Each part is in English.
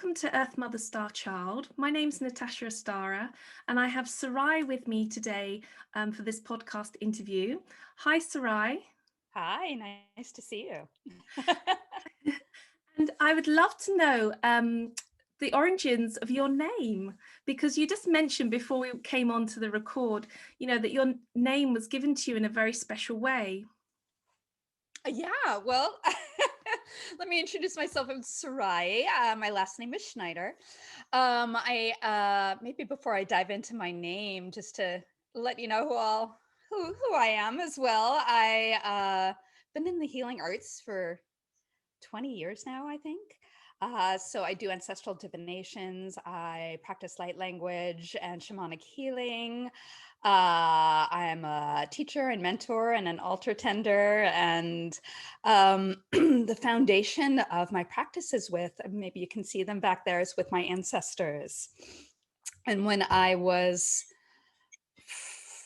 welcome to Earthmother Starchild. My name's Natasha Astara, and I have Sarai with me today for this podcast interview. Hi, Sarai. Hi, nice to see you. And I would love to know the origins of your name, because you just mentioned before we came on to the record, that your name was given to you in a very special way. Yeah, well, let me introduce myself. I'm Sarai. My last name is Schnieder. Maybe before I dive into my name, just to let you know who I am as well. I been in the healing arts for 20 years now, I think. So I do ancestral divinations. I practice light language and shamanic healing. I'm a teacher and mentor and an altar tender. And the foundation of my practices maybe you can see them back there, is with my ancestors. And when I was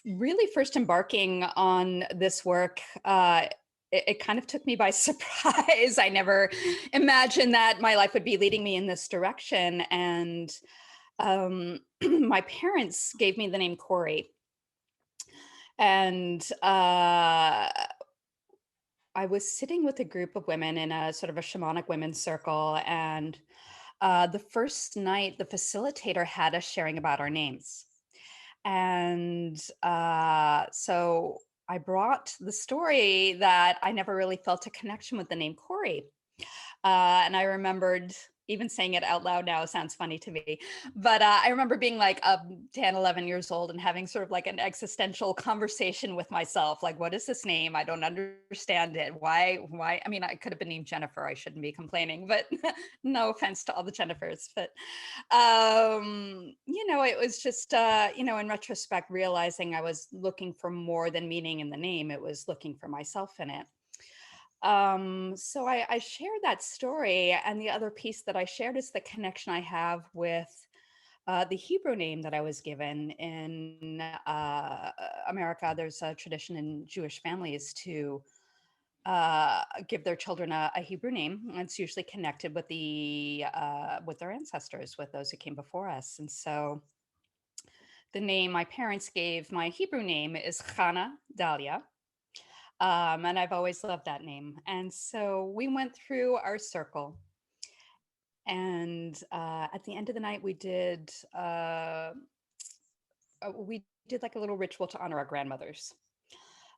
really first embarking on this work, it kind of took me by surprise. I never imagined that my life would be leading me in this direction. And my parents gave me the name Corey. And I was sitting with a group of women in a sort of a shamanic women's circle. And the first night, the facilitator had us sharing about our names. And so I brought the story that I never really felt a connection with the name Corey. And I remembered even saying it out loud now sounds funny to me. But I remember being like 10, 11 years old and having sort of like an existential conversation with myself. Like, what is this name? I don't understand it. Why? I mean, I could have been named Jennifer. I shouldn't be complaining, but no offense to all the Jennifers. But, it was just, in retrospect, realizing I was looking for more than meaning in the name. It was looking for myself in it. So I share that story, and the other piece that I shared is the connection I have with the Hebrew name that I was given in America. There's a tradition in Jewish families to give their children a Hebrew name. It's usually connected with with their ancestors, with those who came before us. And so the name my parents gave my Hebrew name is Chana Dalia. And I've always loved that name. And so we went through our circle. And at the end of the night, we did like a little ritual to honor our grandmothers.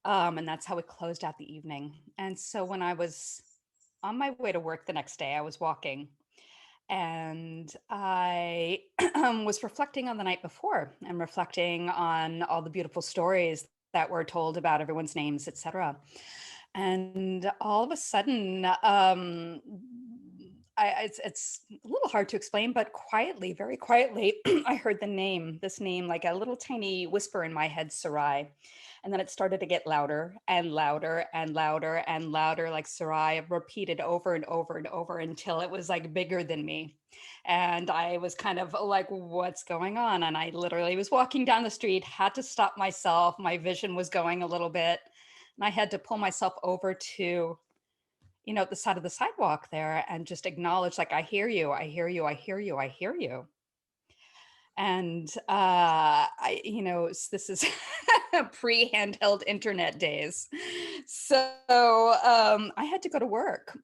And that's how we closed out the evening. And so when I was on my way to work the next day, I was walking, and I was reflecting on the night before and reflecting on all the beautiful stories that were told about everyone's names, etc. And all of a sudden, it's a little hard to explain, but quietly, very quietly, I heard this name, like a little tiny whisper in my head, Sarai. And then it started to get louder and louder and louder and louder, like Sarai, repeated over and over and over until it was like bigger than me. And I was kind of like, what's going on? And I literally was walking down the street, had to stop myself. My vision was going a little bit. And I had to pull myself over to, the side of the sidewalk there and just acknowledge, like, I hear you, I hear you, I hear you, I hear you. And this is pre-handheld internet days. So I had to go to work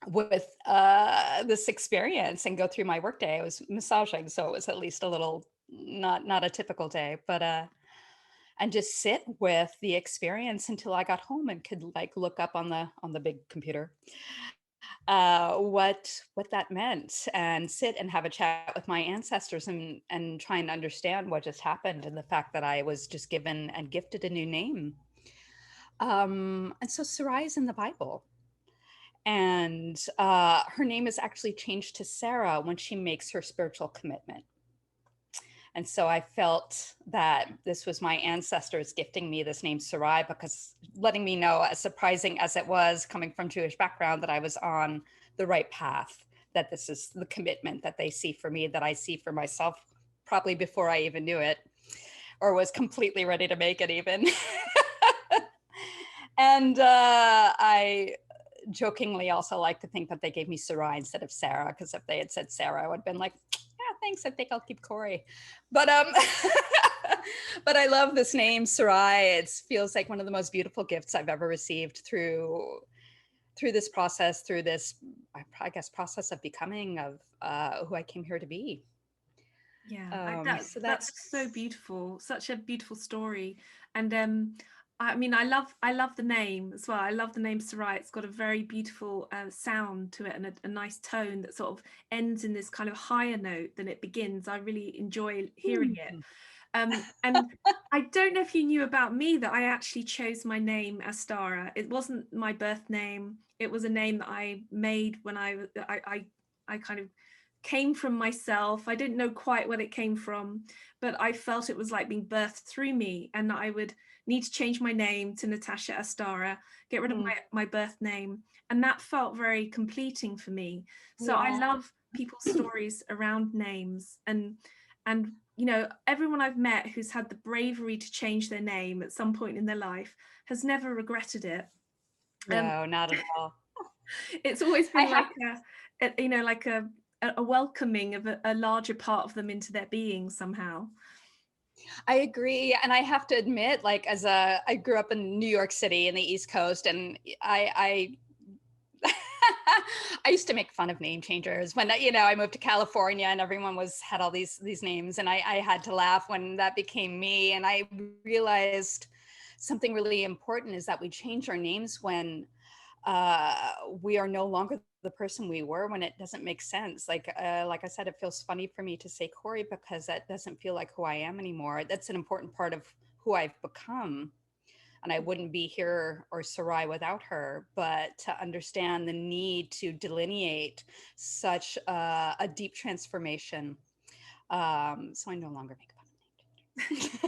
with this experience and go through my workday. I was massaging, so it was at least a little not a typical day, but and just sit with the experience until I got home and could like look up on the big computer what that meant, and sit and have a chat with my ancestors and try and understand what just happened, and the fact that I was just given and gifted a new name. And so Sarai is in the Bible, and her name is actually changed to Sarah when she makes her spiritual commitment. And so I felt that this was my ancestors gifting me this name Sarai, because letting me know, as surprising as it was coming from Jewish background, that I was on the right path, that this is the commitment that they see for me, that I see for myself, probably before I even knew it, or was completely ready to make it even. And I jokingly also like to think that they gave me Sarai instead of Sarah, because if they had said Sarah, I would have been like, yeah, thanks, I think I'll keep Corey. But but I love this name, Sarai. It feels like one of the most beautiful gifts I've ever received through this process, through this, I guess, process of becoming, of who I came here to be. Yeah, So that's so beautiful. Such a beautiful story. And I mean, I love the name as well. I love the name Sarai. It's got a very beautiful sound to it, and a nice tone that sort of ends in this kind of higher note than it begins. I really enjoy hearing it. And I don't know if you knew about me that I actually chose my name Astara. It wasn't my birth name. It was a name that I made when I kind of came from myself. I didn't know quite where it came from, but I felt it was like being birthed through me, and I would need to change my name to Natasha Astara, get rid of my birth name. And that felt very completing for me. So I love people's stories around names, and you know, everyone I've met who's had the bravery to change their name at some point in their life has never regretted it. No, not at all. It's always been like you know, like a welcoming of a larger part of them into their being somehow. I agree. And I have to admit, like, I grew up in New York City in the East Coast, and I I used to make fun of name changers when, you know, I moved to California and everyone had all these names, and I had to laugh when that became me. And I realized something really important is that we change our names when we are no longer the person we were, when it doesn't make sense. Like I said, it feels funny for me to say Corey because that doesn't feel like who I am anymore. That's an important part of who I've become. And I wouldn't be here or Sarai without her. But to understand the need to delineate such a deep transformation. So I no longer make fun of names.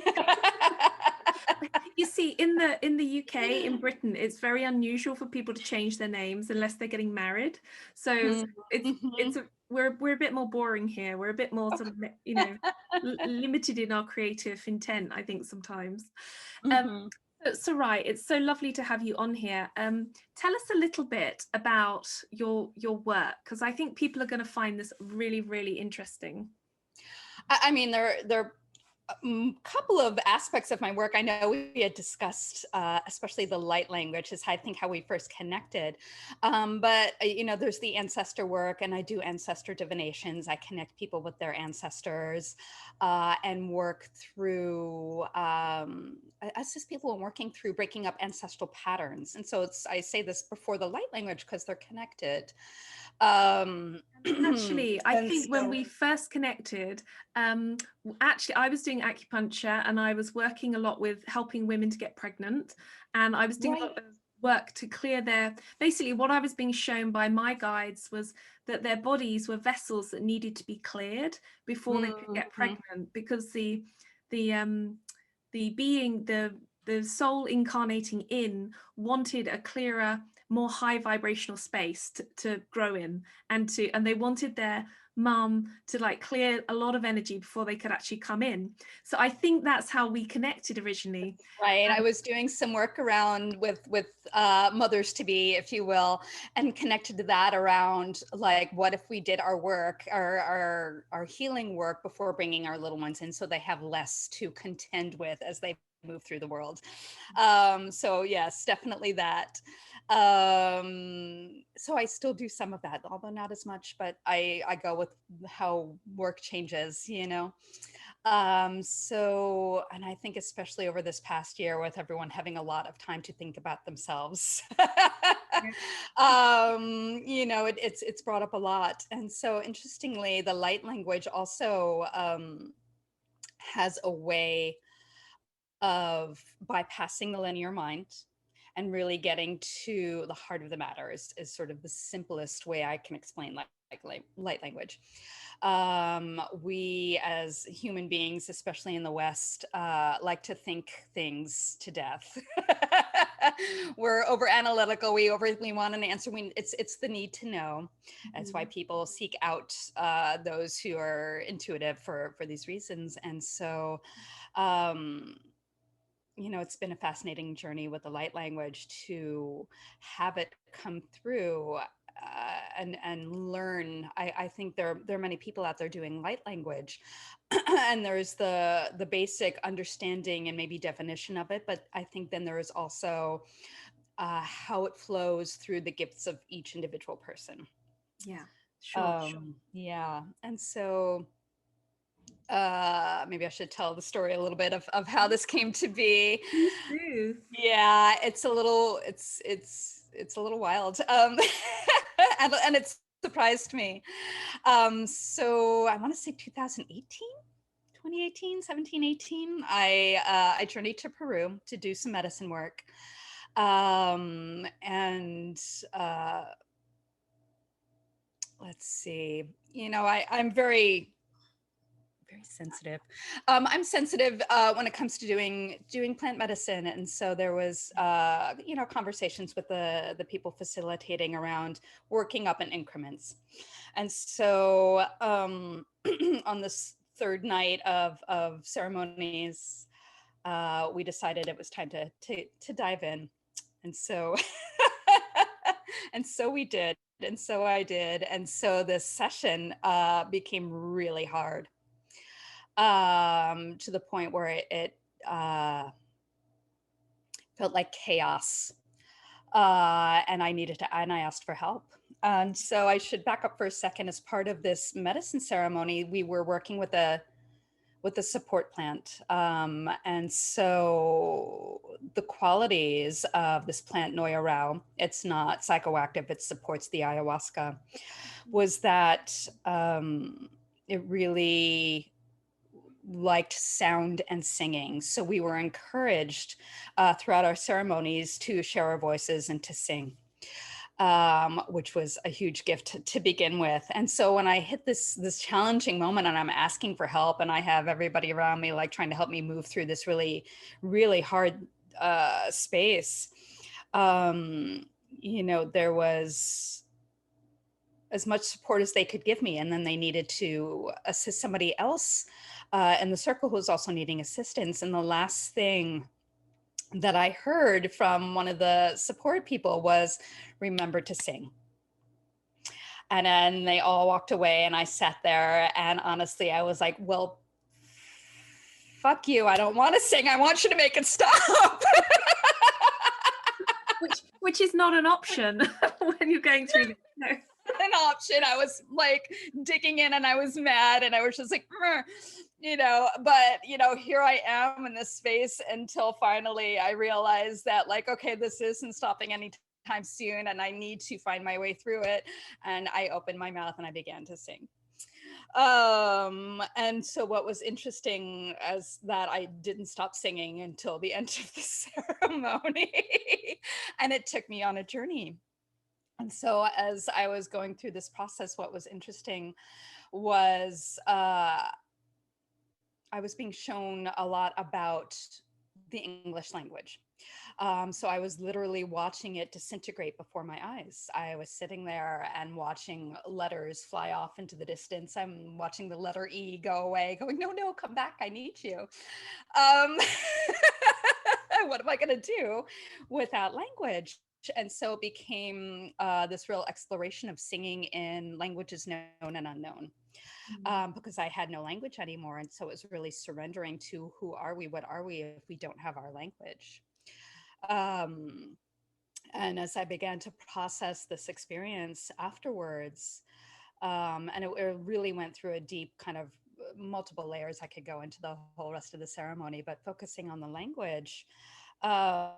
You see, in the UK, in Britain, it's very unusual for people to change their names unless they're getting married. So we're a bit more boring here. We're a bit more sort of, you know, limited in our creative intent, I think, sometimes. Sarai, it's so lovely to have you on here. Tell us a little bit about your work, because I think people are going to find this really, really interesting. I mean, there a couple of aspects of my work I know we had discussed, especially the light language is I think how we first connected. But you know, there's the ancestor work, and I do ancestor divinations. I connect people with their ancestors and work through, assist people in working through breaking up ancestral patterns. And so I say this before the light language because they're connected. Actually, I think when we first connected, actually I was doing acupuncture, and I was working a lot with helping women to get pregnant, and I was doing a lot of work to clear basically what I was being shown by my guides was that their bodies were vessels that needed to be cleared before they could get pregnant, because the being, the soul incarnating in, wanted a clearer, more high vibrational space to grow in, and they wanted their mum to like clear a lot of energy before they could actually come in. So I think that's how we connected originally. Right. I was doing some work around with mothers to be, if you will, and connected to that around like, what if we did our work, our healing work before bringing our little ones in, so they have less to contend with as they move through the world. So yes, definitely that. So I still do some of that, although not as much, but I go with how work changes, you know. So, and I think especially over this past year with everyone having a lot of time to think about themselves, you know, it's brought up a lot. And so interestingly, the light language also has a way of bypassing the linear mind and really getting to the heart of the matter is sort of the simplest way I can explain light language. We as human beings, especially in the West, like to think things to death. We're over analytical. We overly want an answer. It's the need to know. That's why people seek out those who are intuitive for these reasons. And so it's been a fascinating journey with the light language to have it come through and learn. I think there are many people out there doing light language, and there's the basic understanding and maybe definition of it. But I think then there is also how it flows through the gifts of each individual person. Yeah, sure. Yeah, and so maybe I should tell the story a little bit of how this came to be. Please do. Yeah, it's a little it's a little wild. And it surprised me. So I want to say 2018, 17, 18. I journeyed to Peru to do some medicine work. And let's see, I'm very sensitive. I'm sensitive when it comes to doing plant medicine, and so there was conversations with the people facilitating around working up in increments, and so on this third night of ceremonies, we decided it was time to dive in, and so and so we did, and so I did, and so this session became really hard. To the point where it felt like chaos. And I asked for help. And so I should back up for a second. As part of this medicine ceremony, we were working with a support plant. And so the qualities of this plant, Noya Rao, it's not psychoactive, it supports the ayahuasca, was that it really liked sound and singing. So we were encouraged throughout our ceremonies to share our voices and to sing, which was a huge gift to begin with. And so when I hit this challenging moment and I'm asking for help, and I have everybody around me like trying to help me move through this really, really hard space, there was as much support as they could give me. And then they needed to assist somebody else in the circle who was also needing assistance. And the last thing that I heard from one of the support people was, remember to sing. And then they all walked away and I sat there, and honestly, I was like, well, fuck you. I don't want to sing. I want you to make it stop. Which is not an option when you're going through this. No. An option. I was like digging in and I was mad and I was just like, but here I am in this space until finally I realized that, like, okay, this isn't stopping anytime soon and I need to find my way through it. And I opened my mouth and I began to sing. And so what was interesting is that I didn't stop singing until the end of the ceremony. And it took me on a journey. And so as I was going through this process, what was interesting was I was being shown a lot about the English language. So I was literally watching it disintegrate before my eyes. I was sitting there and watching letters fly off into the distance. I'm watching the letter E go away, going, no, come back, I need you. What am I going to do without language? And so it became this real exploration of singing in languages known and unknown, because I had no language anymore. And so it was really surrendering to who are we, what are we if we don't have our language? And as I began to process this experience afterwards, and it really went through a deep kind of multiple layers. I could go into the whole rest of the ceremony, but focusing on the language, there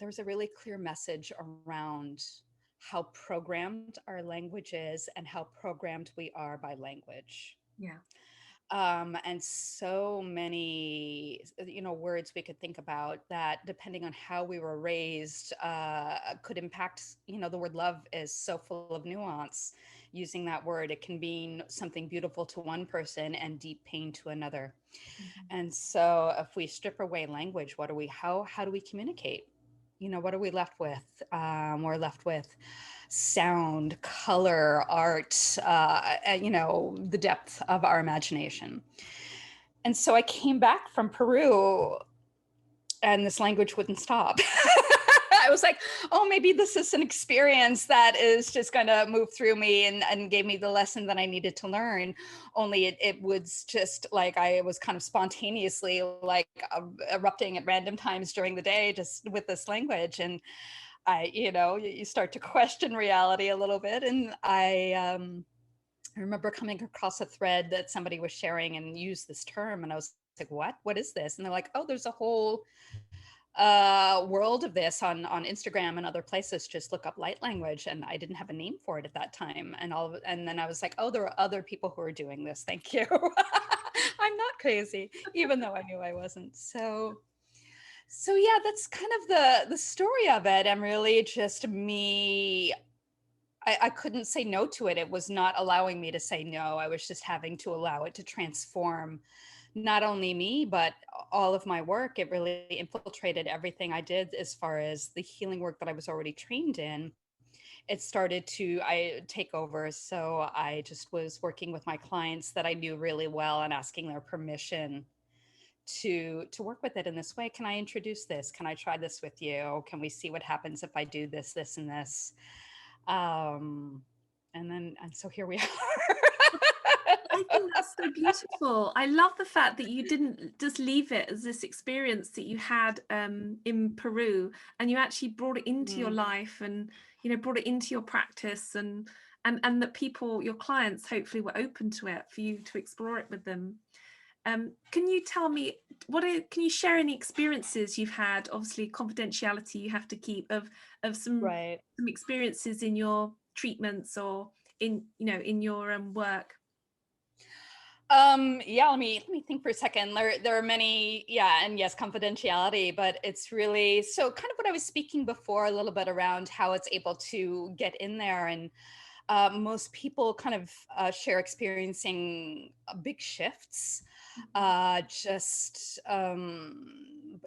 was a really clear message around how programmed our language is and how programmed we are by language. Yeah. And so many, words we could think about that, depending on how we were raised, could impact, the word love is so full of nuance. Using that word, it can mean something beautiful to one person and deep pain to another. And so if we strip away language, how do we communicate? What are we left with? We're left with sound, color, art, the depth of our imagination. And so I came back from Peru and this language wouldn't stop. I was like, oh, maybe this is an experience that is just going to move through me and gave me the lesson that I needed to learn. Only it was just like I was kind of spontaneously like erupting at random times during the day just with this language. And you start to question reality a little bit. And I remember coming across a thread that somebody was sharing and used this term. And I was like, what is this? And they're like, oh, there's a whole world of this on Instagram and other places. Just look up light language. And I didn't have a name for it at that time. And then I was like, oh, there are other people who are doing this. Thank you. I'm not crazy, even though I knew I wasn't. So yeah, that's kind of the story of it. And really just me, I couldn't say no to it. It was not allowing me to say no. I was just having to allow it to transform not only me, but all of my work. It really infiltrated everything I did as far as the healing work that I was already trained in. It started to take over. So I just was working with my clients that I knew really well and asking their permission to work with it in this way. Can I introduce this? Can I try this with you? Can we see what happens if I do this, this, and this? And so here we are. I think that's so beautiful. I love the fact that you didn't just leave it as this experience that you had in Peru, and you actually brought it into your life, and brought it into your practice, and that people, your clients, hopefully were open to it for you to explore it with them. Can you tell me can you share any experiences you've had? Obviously, confidentiality you have to keep of some Right. some experiences in your treatments or in your work. Yeah, let me think for a second. There are many, yeah, and yes, confidentiality, but it's really so kind of what I was speaking before a little bit around how it's able to get in there. And most people kind of share experiencing big shifts. Just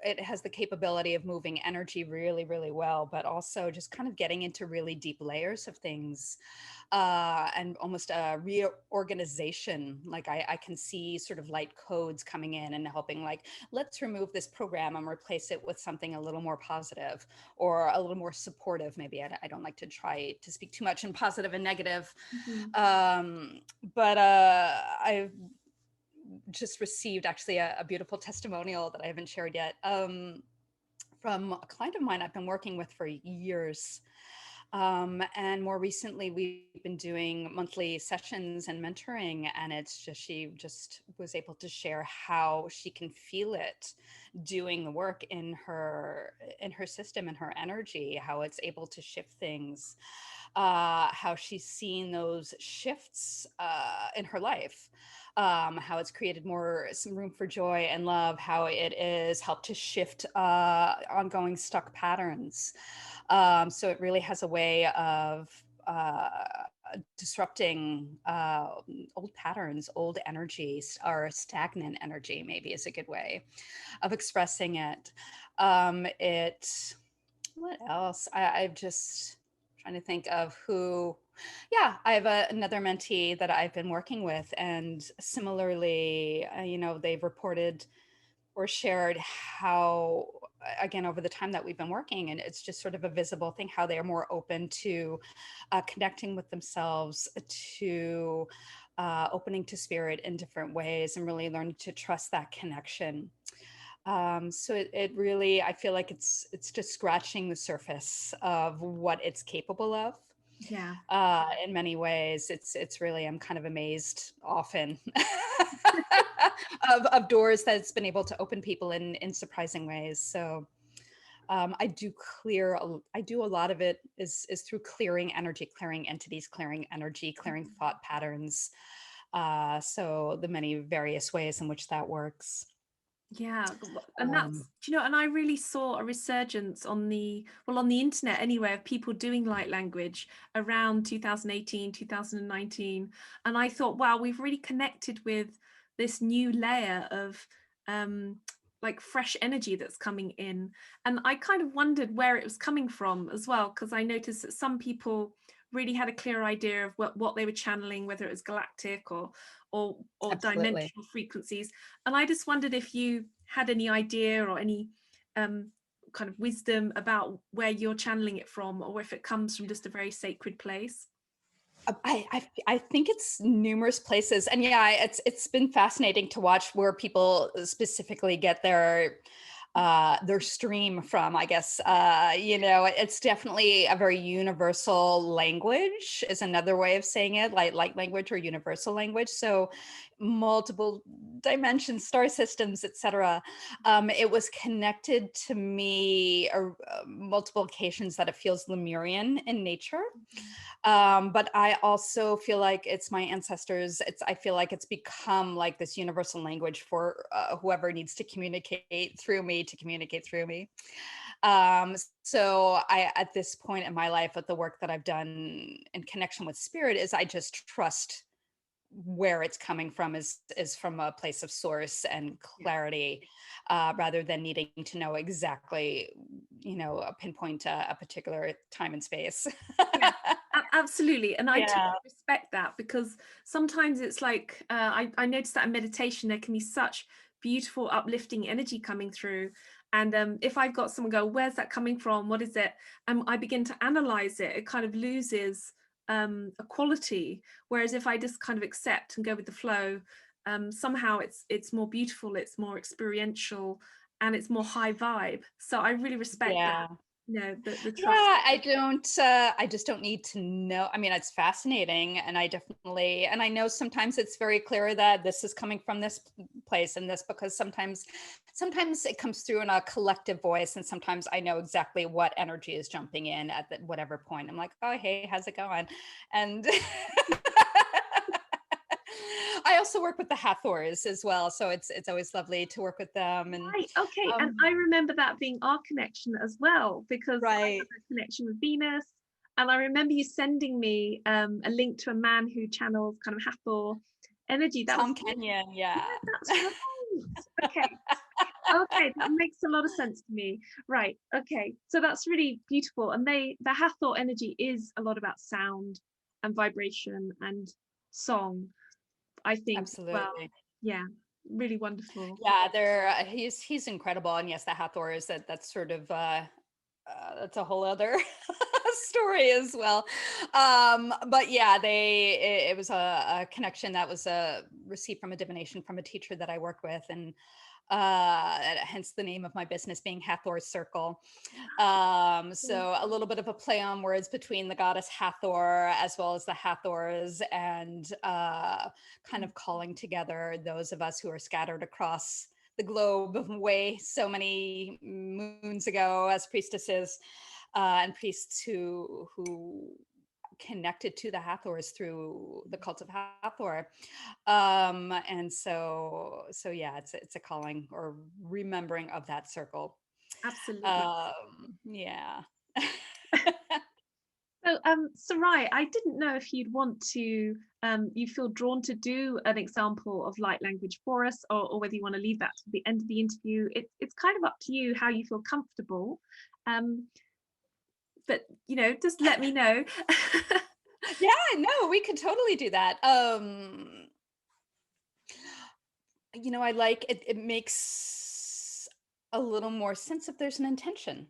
it has the capability of moving energy really, really well, but also just kind of getting into really deep layers of things, and almost a reorganization. Like I can see sort of light codes coming in and helping, like, let's remove this program and replace it with something a little more positive or a little more supportive. Maybe I don't like to try to speak too much in positive and negative. But I've just received actually a beautiful testimonial that I haven't shared yet, from a client of mine I've been working with for years. And more recently, we've been doing monthly sessions and mentoring, and she just was able to share how she can feel it doing the work in her system and her energy, how it's able to shift things, how she's seen those shifts in her life. How it's created some room for joy and love, how it is helped to shift ongoing stuck patterns. So it really has a way of disrupting old patterns, old energies, or stagnant energy, maybe is a good way of expressing it. What else? I've just trying to think of who. Yeah, I have another mentee that I've been working with, and similarly, they've reported or shared how, again, over the time that we've been working, and it's just sort of a visible thing, how they are more open to connecting with themselves, to opening to spirit in different ways, and really learning to trust that connection. So it really, I feel like it's just scratching the surface of what it's capable of. Yeah. In many ways, it's really, I'm kind of amazed often of doors that it's been able to open people in surprising ways. So I do a lot of it is through clearing energy, clearing entities, clearing energy, clearing thought patterns. So the many various ways in which that works. Yeah, and that's, and I really saw a resurgence on the internet anyway, of people doing light language around 2018, 2019. And I thought, wow, we've really connected with this new layer of like fresh energy that's coming in. And I kind of wondered where it was coming from as well, because I noticed that some people really had a clear idea of what they were channeling, whether it was galactic or Absolutely. dimensional frequencies. And I just wondered if you had any idea or any kind of wisdom about where you're channeling it from, or if it comes from just a very sacred place? I think it's numerous places, and yeah, it's been fascinating to watch where people specifically get their stream from. I guess it's definitely a very universal language is another way of saying it, like light language or universal language. So multiple dimensions, star systems, etc. It was connected to me multiple occasions that it feels Lemurian in nature. But I also feel like it's my ancestors. I feel like it's become like this universal language for whoever needs to communicate through me to communicate through me. So at this point in my life, with the work that I've done in connection with spirit, is I just trust where it's coming from is from a place of source and clarity, rather than needing to know exactly, pinpoint a particular time and space. Yeah, absolutely. And I totally Yeah. respect that, because sometimes it's like, I noticed that in meditation, there can be such beautiful, uplifting energy coming through. And if I've got someone go, where's that coming from? What is it? And I begin to analyze it, it kind of loses a quality. Whereas if I just kind of accept and go with the flow, somehow it's more beautiful, it's more experiential, and it's more high vibe. So I really respect that. Yeah. The trust. Yeah, I just don't need to know. I mean, it's fascinating, and I know sometimes it's very clear that this is coming from this place and this, because sometimes it comes through in a collective voice, and sometimes I know exactly what energy is jumping in at whatever point. I'm like, oh, hey, how's it going? And I also work with the hathors as well, so it's always lovely to work with them. And Right, okay. And um, I remember that being our connection as well, because I have right, a connection with Venus. And I remember you sending me a link to a man who channels kind of Hathor energy. That was, Tom Kenyon, yeah, yeah. that's right. Okay. Okay, that makes a lot of sense to me. Right. Okay. So that's really beautiful. And the Hathor energy is a lot about sound and vibration and song, I think, as well. Absolutely. Yeah, really wonderful. Yeah, he's incredible. And yes, the Hathor is that's sort of that's a whole other story as well. But yeah, it was a connection that was received from a divination from a teacher that I work with, and hence the name of my business being Hathor's Circle. So a little bit of a play on words between the goddess Hathor as well as the Hathors, and kind of calling together those of us who are scattered across the globe way so many moons ago as priestesses, and priests who connected to the Hathors through the cult of Hathor. And so yeah, it's a calling or remembering of that circle. Absolutely. Yeah. So, Sarai, I didn't know if you'd want to, you feel drawn to do an example of light language for us, or whether you want to leave that to the end of the interview. It's kind of up to you how you feel comfortable. Um, but, just let me know. Yeah, no, we could totally do that. I like it, it makes a little more sense if there's an intention,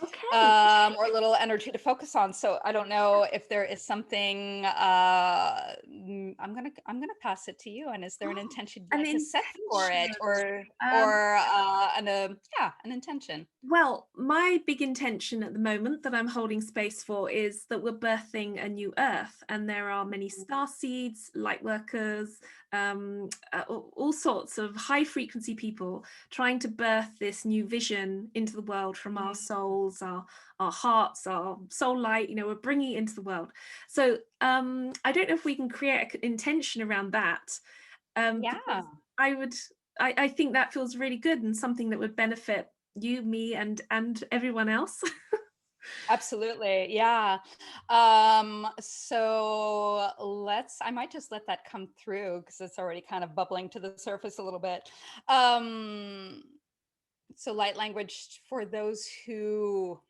Okay. or a little energy to focus on. So I don't know if there is something. I'm gonna pass it to you. And is there an Oh, intention you'd an like to set for intention. it, or Um, an intention? Well, my big intention at the moment that I'm holding space for is that we're birthing a new Earth, and there are many star seeds, light workers, all sorts of high frequency people trying to birth this new vision into the world from our souls, our hearts, our soul light. We're bringing it into the world. So I don't know if we can create an intention around that, because Yeah. I think that feels really good and something that would benefit you, me, and everyone else. Absolutely. Yeah. So I might just let that come through because it's already kind of bubbling to the surface a little bit. Um, so light language for those who,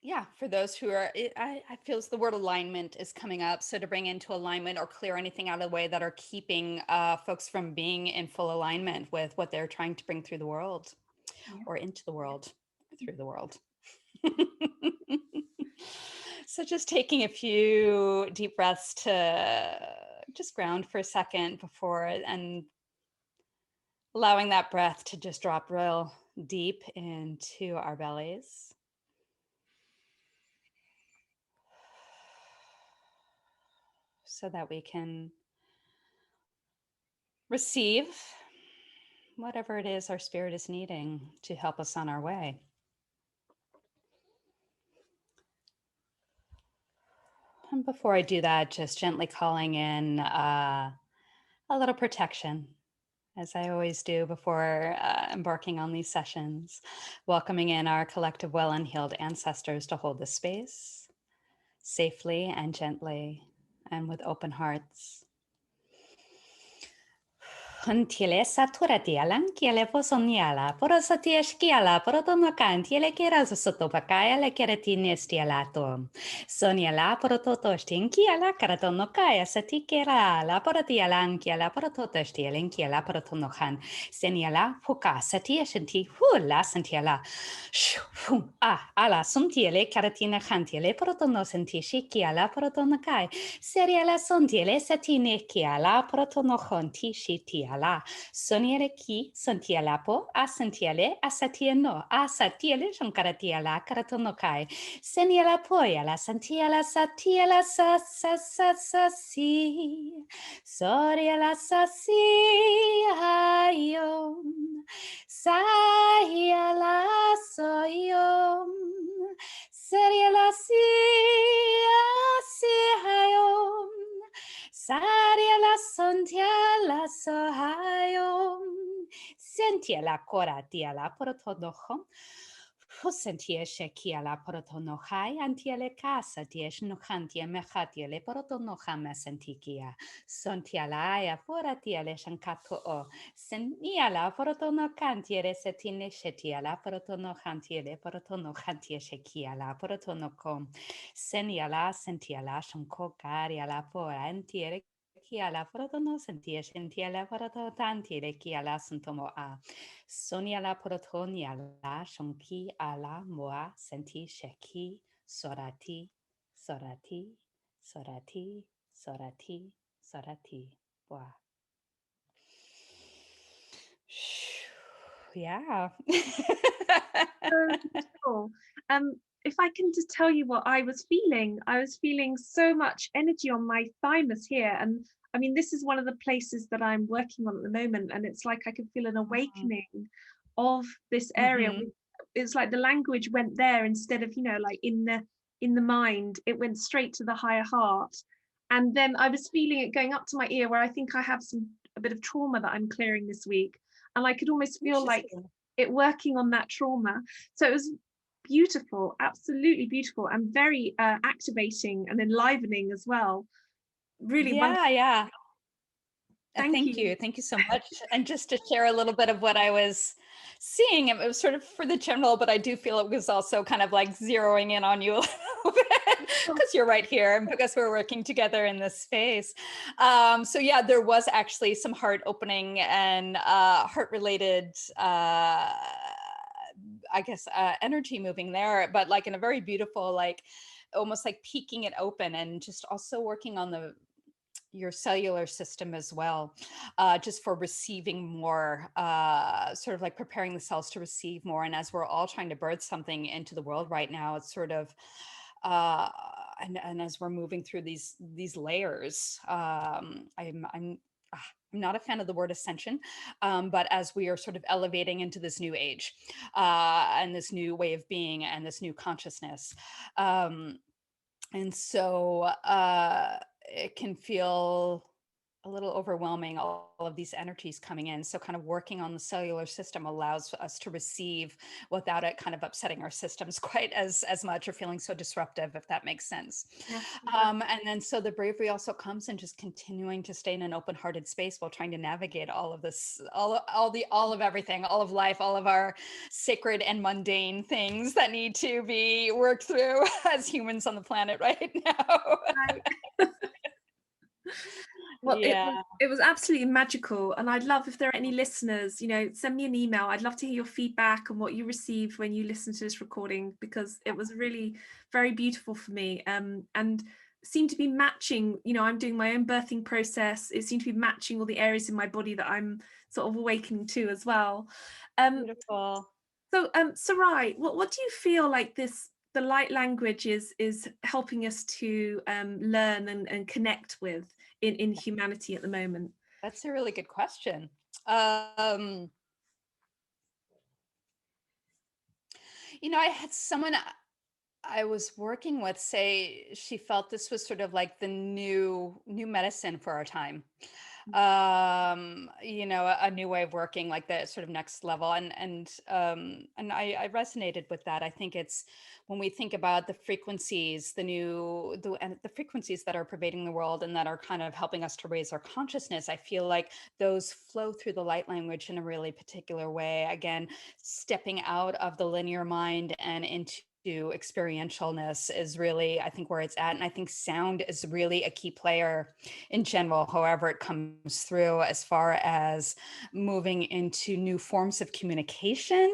yeah, for those who are, I feel as the word alignment is coming up. So to bring into alignment or clear anything out of the way that are keeping folks from being in full alignment with what they're trying to bring through the world Yeah. or into the world, through the world. So just taking a few deep breaths to just ground for a second before, and allowing that breath to just drop real deep into our bellies. So that we can receive whatever it is our spirit is needing to help us on our way. And before I do that, just gently calling in a little protection, as I always do before embarking on these sessions, welcoming in our collective well and healed ancestors to hold this space safely and gently and with open hearts. Tiele saturatialan kiele posoniala, porosatiaskiala, porotonokan, tiele kerazo sotopakaya le keratiniestialato. Soniala porototostin kiala karatonokaya satikera, la porotialan kiala porototostielen kiala porotonokan. Seniala puka satiashanti hula santiala. Ala suntiele karatina kantiele porotonosanti shikiala porotonokai. Seriala sontiele satine kiala porotonokonti shitia. Soniere ki santialapo asantiale asatieno asatiele shankaratiala karatonokai seniala poyala santiala satiala sa si soriala sa si hayom sayala soyom seriala si hayom Saria la sontia la sohayo, sentia la coratia la protonochom, sentia shekia la protonochai, antia le casa tiesh nochantia mechatia le protonocham sentikia, sontia la aya foratia le shankato o, senia la protonocantia setine shetia la protonochantia le protonochantia shekia la protonocom. Seniala sentiala shanko karia la pora entiere kiala protono sentia sentiala proto tantiere kiala santomo a sonia la protonia la shanki ala moa senti sheki sorati sorati sorati sorati sorati boa. Yeah. So beautiful. If I can just tell you what I was feeling so much energy on my thymus here. And I mean, this is one of the places that I'm working on at the moment. And it's like I can feel an awakening of this area. It's like the language went there instead of, like in the mind, it went straight to the higher heart. And then I was feeling it going up to my ear, where I think I have a bit of trauma that I'm clearing this week. And I could almost feel like it working on that trauma. So it was beautiful, absolutely beautiful, and very activating and enlivening as well. Really wonderful. Yeah. Thank you. Thank you so much. And just to share a little bit of what I was seeing, it was sort of for the general, but I do feel it was also kind of like zeroing in on you a little bit because you're right here and because we're working together in this space. So yeah, there was actually some heart opening and heart related, I guess, energy moving there, but like in a very beautiful, like almost like peeking it open, and just also working on your cellular system as well, just for receiving more, sort of like preparing the cells to receive more. And as we're all trying to birth something into the world right now, it's sort of, and as we're moving through these layers, I'm not a fan of the word ascension, but as we are sort of elevating into this new age, and this new way of being and this new consciousness. And so it can feel a little overwhelming, all of these energies coming in. So kind of working on the cellular system allows us to receive without it kind of upsetting our systems quite as much or feeling so disruptive, if that makes sense. Yes. And then so the bravery also comes in just continuing to stay in an open-hearted space while trying to navigate all of this, all of everything, all of life, all of our sacred and mundane things that need to be worked through as humans on the planet right now. Right. Well, Yeah. it was absolutely magical, and I'd love if there are any listeners, send me an email. I'd love to hear your feedback and what you received when you listened to this recording, because it was really very beautiful for me, and seemed to be matching. I'm doing my own birthing process. It seemed to be matching all the areas in my body that I'm sort of awakening to as well. Beautiful. So, Sarai, what do you feel like the light language is helping us to learn and connect with in humanity at the moment? That's a really good question. Um, I had someone I was working with say she felt this was sort of like the new medicine for our time. A new way of working, like the sort of next level. And I resonated with that. I think it's when we think about the frequencies, the frequencies that are pervading the world and that are kind of helping us to raise our consciousness, I feel like those flow through the light language in a really particular way. Again, stepping out of the linear mind and into experientialness is really, I think, where it's at. And I think sound is really a key player in general, however it comes through, as far as moving into new forms of communication,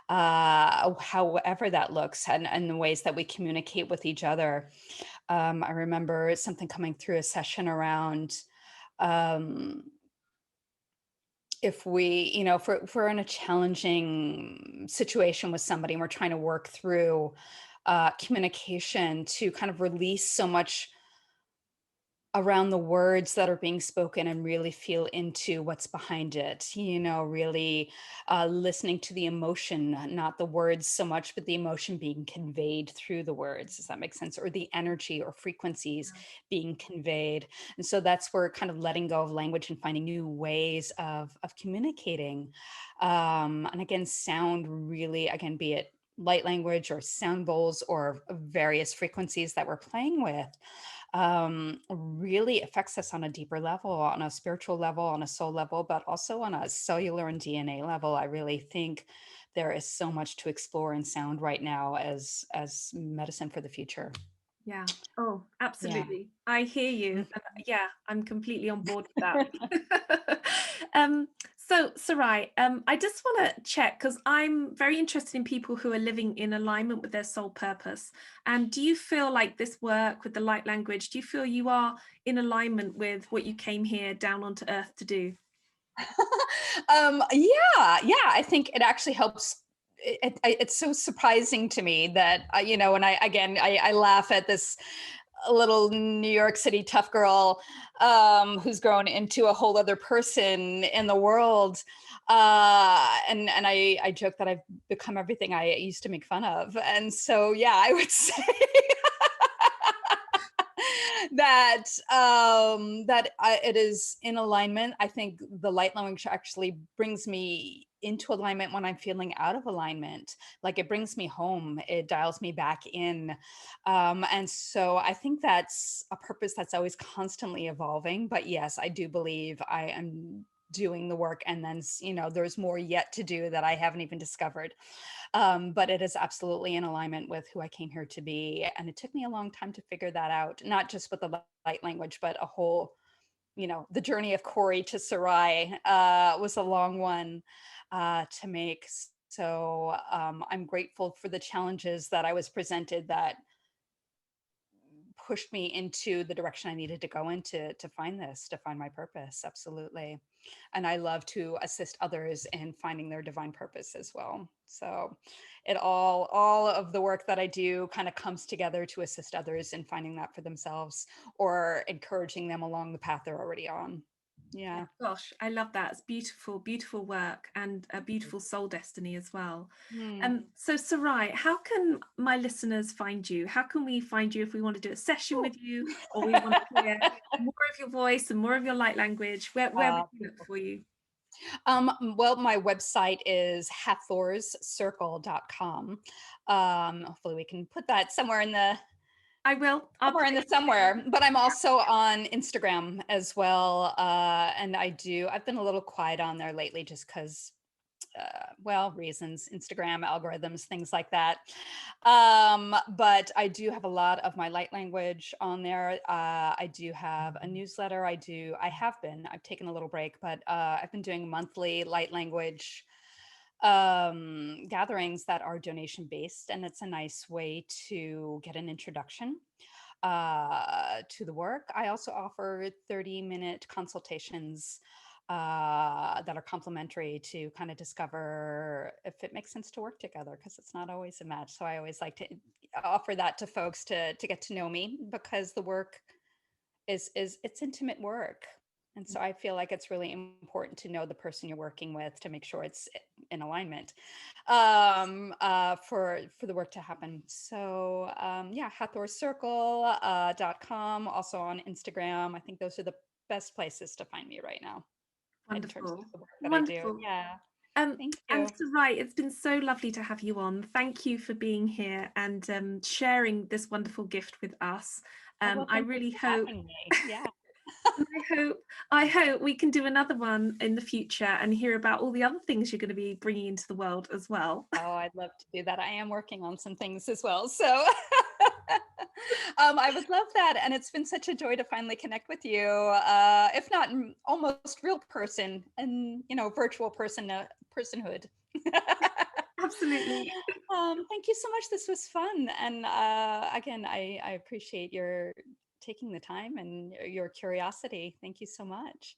however that looks, and the ways that we communicate with each other. I remember something coming through a session around um, if we, if we're in a challenging situation with somebody and we're trying to work through communication to kind of release so much around the words that are being spoken and really feel into what's behind it, really listening to the emotion, not the words so much, but the emotion being conveyed through the words. Does that make sense? Or the energy or frequencies being conveyed. And so that's where kind of letting go of language and finding new ways of communicating. And again, sound really, again, be it light language or sound bowls or various frequencies that we're playing with, really affects us on a deeper level, on a spiritual level, on a soul level, but also on a cellular and DNA level. I really think there is so much to explore in sound right now as medicine for the future. Yeah. Oh, Yeah. absolutely. I hear you. Mhm. And yeah, I'm completely on board with that. um, so, Sarai, I just want to check because I'm very interested in people who are living in alignment with their soul purpose. And do you feel like this work with the light language, do you feel you are in alignment with what you came here down onto earth to do? Yeah, I think it actually helps. It's so surprising to me that, and I laugh at this little New York City tough girl who's grown into a whole other person in the world. And I joke that I've become everything I used to make fun of. And so, yeah, I would say it is in alignment. I think the light language actually brings me into alignment when I'm feeling out of alignment. Like it brings me home, it dials me back in. And so I think that's a purpose that's always constantly evolving. But yes, I do believe I am doing the work, and then there's more yet to do that I haven't even discovered. But it is absolutely in alignment with who I came here to be. And it took me a long time to figure that out, not just with the light language, but a whole, the journey of Corey to Sarai was a long one to make. So I'm grateful for the challenges that I was presented that pushed me into the direction I needed to go into to find this, to find my purpose. Absolutely. And I love to assist others in finding their divine purpose as well. So all of the work that I do kind of comes together to assist others in finding that for themselves or encouraging them along the path they're already on. Yeah. Gosh, I love that. It's beautiful, beautiful work and a beautiful soul destiny as well. Hmm. So Sarai, how can my listeners find you? How can we find you if we want to do a session with you, or we want to hear more of your voice and more of your light language? Where would we look for you? Well, my website is hathorscircle.com. Hopefully we can put that somewhere in the I will. I'll put it. somewhere, but I'm also on Instagram as well. And I've been a little quiet on there lately just because, well, reasons, Instagram algorithms, things like that. But I do have a lot of my light language on there. I do have a newsletter. I've taken a little break, but I've been doing monthly light language gatherings that are donation based, and it's a nice way to get an introduction to the work. I also offer 30-minute consultations that are complimentary to kind of discover if it makes sense to work together, because it's not always a match. So I always like to offer that to folks to get to know me, because the work is it's intimate work. And so I feel like it's really important to know the person you're working with to make sure it's in alignment for the work to happen. So yeah, hathorcircle.com, also on Instagram. I think those are the best places to find me right now in terms of Wonderful. the work that I do. Wonderful. Yeah. Thank And you. Sarai, it's been so lovely to have you on. Thank you for being here and sharing this wonderful gift with us. Oh, well, I thank you really for hope having me. Yeah. I hope we can do another one in the future and hear about all the other things you're going to be bringing into the world as well. Oh, I'd love to do that. I am working on some things as well. So I would love that. And it's been such a joy to finally connect with you, if not almost real person and, virtual personhood. Absolutely. Thank you so much. This was fun. And again, I appreciate your taking the time and your curiosity. Thank you so much.